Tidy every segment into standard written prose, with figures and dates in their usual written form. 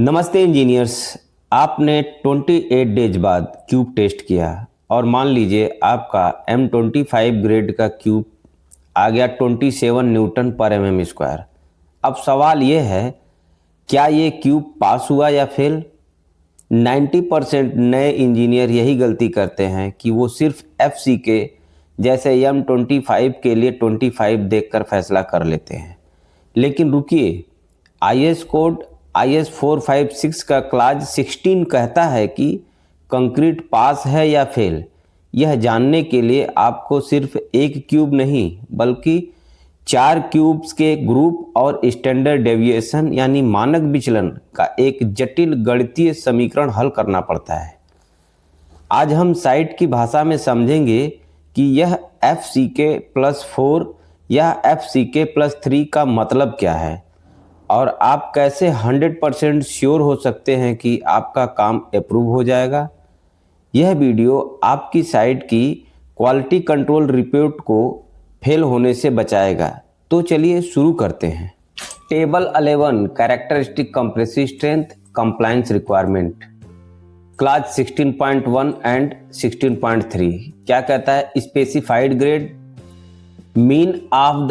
नमस्ते इंजीनियर्स। आपने 28 डेज बाद क्यूब टेस्ट किया और मान लीजिए आपका M25 ग्रेड का क्यूब आ गया 27 न्यूटन पर mm स्क्वायर। अब सवाल ये है, क्या ये क्यूब पास हुआ या फेल? 90% नए इंजीनियर यही गलती करते हैं कि वो सिर्फ FCK जैसे M25 के लिए 25 देखकर फैसला कर लेते हैं। लेकिन रुकिए, IS कोड IS 456 का क्लाज 16 कहता है कि कंक्रीट पास है या फेल। यह जानने के लिए आपको सिर्फ एक क्यूब नहीं बल्कि 4 क्यूब्स के ग्रुप और स्टैंडर्ड डेविएशन यानी मानक विचलन का एक जटिल गणितीय समीकरण हल करना पड़ता है। आज हम साइट की भाषा में समझेंगे कि यह FCK+4 या FCK+3 का मतलब क्या है और आप कैसे 100% श्योर हो सकते हैं कि आपका काम अप्रूव हो जाएगा। यह वीडियो आपकी साइट की क्वालिटी कंट्रोल रिपोर्ट को फेल होने से बचाएगा। तो चलिए शुरू करते हैं। Table 11 characteristic compressive strength compliance requirement class 16.1 and 16.3 क्या कहता है? Specified grade, mean of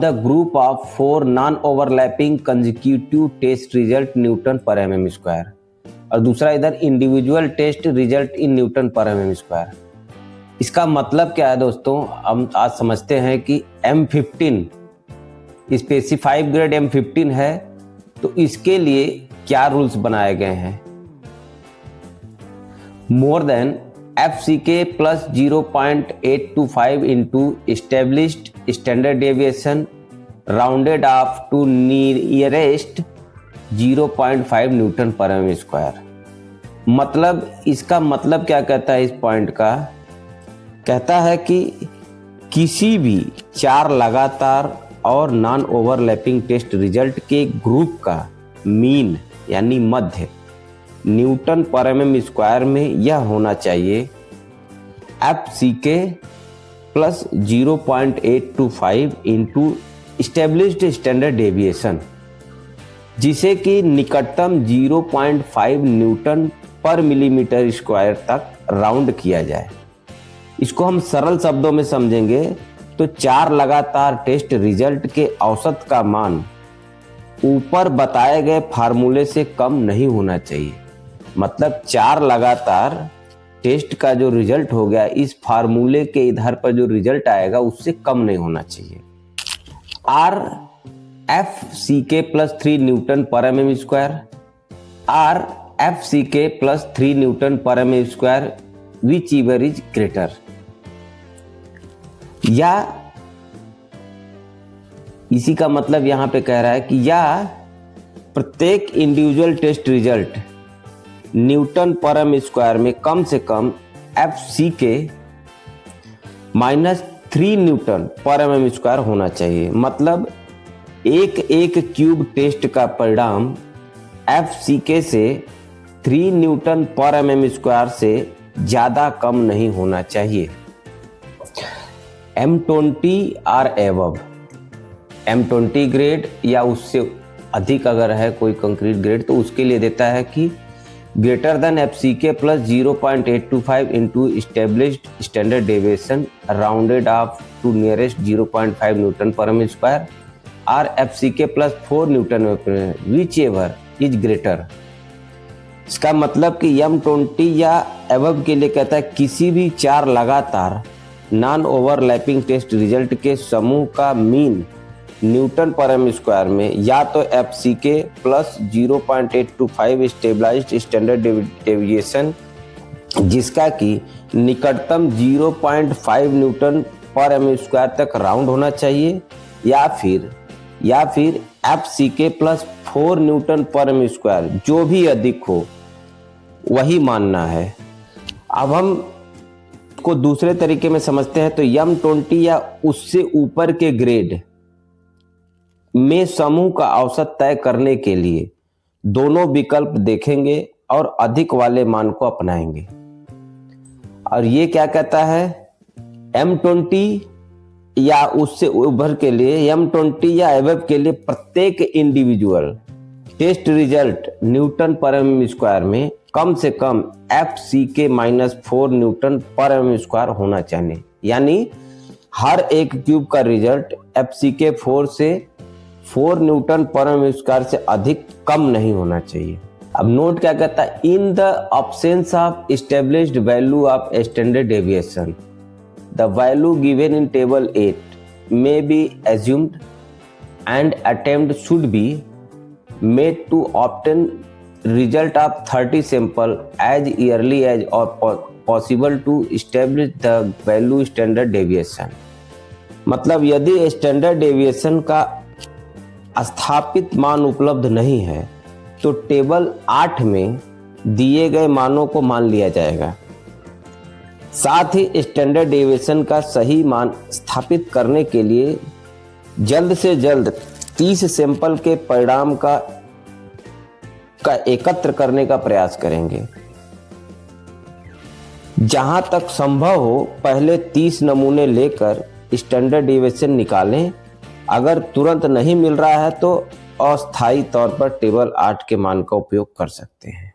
the group of 4 non overlapping consecutive test result newton पर mm स्क्वायर, और दूसरा इधर individual test result in newton पर mm स्क्वायर। इसका मतलब क्या है दोस्तों? हम आज समझते हैं कि M15 स्पेसिफाइड ग्रेड M15 है तो इसके लिए क्या रूल्स बनाए गए हैं। More than FCK plus 0.825 into established standard deviation rounded off to nearest 0.5 Newton पर mm स्क्वायर। मतलब इसका मतलब क्या कहता है? इस पॉइंट का कहता है कि किसी भी 4 लगातार और नॉन ओवरलैपिंग टेस्ट रिजल्ट के ग्रुप का मीन यानी मध्य न्यूटन पर mm स्क्वायर में यह होना चाहिए FCK plus 0.825 into established standard deviation, जिसे कि निकटतम 0.5 न्यूटन पर मिलीमीटर स्क्वायर तक राउंड किया जाए। इसको हम सरल शब्दों में समझेंगे तो 4 लगातार टेस्ट रिजल्ट के औसत का मान ऊपर बताए गए फार्मूले से कम नहीं होना चाहिए। मतलब 4 लगातार टेस्ट का जो रिजल्ट हो गया इस फार्मूले के आधार पर जो रिजल्ट आएगा उससे कम नहीं होना चाहिए। आर FCK+3 न्यूटन पर mm square, or FCK+3 newton पर mm square whichever is greater, या इसी का मतलब यहां पे कह रहा है कि या प्रत्येक इंडिविजुअल टेस्ट रिजल्ट न्यूटन पर mm स्क्वायर में कम से कम FCK -3 न्यूटन पर mm स्क्वायर होना चाहिए। मतलब एक क्यूब टेस्ट का परिणाम FCK से 3 न्यूटन पर mm स्क्वायर से ज्यादा कम नहीं होना चाहिए। M20 और एबव, M20 ग्रेड या उससे अधिक अगर है कोई कंक्रीट ग्रेड तो उसके लिए देता है कि greater than FCK plus 0.825 into established standard deviation rounded off to nearest 0.5 Newton पर mm स्क्वायर, और FCK plus 4 Newton whichever is greater। इसका मतलब कि M20 या एबव के लिए कहता है किसी भी 4 लगातार नॉन ओवरलैपिंग टेस्ट रिजल्ट के समूह का मीन न्यूटन पर mm स्क्वायर में या तो FCK plus 0.825 stabilized standard deviation जिसका कि निकटतम 0.5 न्यूटन पर mm स्क्वायर तक राउंड होना चाहिए, या फिर FCK plus 4 न्यूटन पर mm स्क्वायर जो भी अधिक हो वही मानना है। अब हम को दूसरे तरीके में समझते हैं तो M20 या उससे ऊपर के ग्रेड में समूह का औसत तय करने के लिए दोनों विकल्प देखेंगे और अधिक वाले मान को अपनाएंगे। और ये क्या कहता है? M20 या उससे ऊपर के लिए M20 या एबव के लिए प्रत्येक इंडिविजुअल टेस्ट रिजल्ट न्यूटन पर एम स्क्वायर में कम से कम FCK -4 न्यूटन पर एम स्क्वायर होना चाहिए। यानी हर एक क्यूब का रिजल्ट FCK 4 से 4 न्यूटन पर एम स्क्वायर से अधिक कम नहीं होना चाहिए। अब नोट क्या कहता है, in the absence of established value of standard deviation the value given in table 8 may be assumed and attempt should be made to obtain result of 30 sample as early as or possible to establish the value standard deviation। मतलब यदि standard deviation का स्थापित मान उपलब्ध नहीं है तो table 8 में दिए गए मानों को मान लिया जाएगा। साथ ही स्टैंडर्ड डेविएशन का सही मान स्थापित करने के लिए जल्द से जल्द 30 सैंपल के परिणाम का एकत्र करने का प्रयास करेंगे। जहां तक संभव हो पहले 30 नमूने लेकर स्टैंडर्ड डेविएशन निकालें। अगर तुरंत नहीं मिल रहा है तो अस्थायी तौर पर टेबल 8 के मान का उपयोग कर सकते हैं।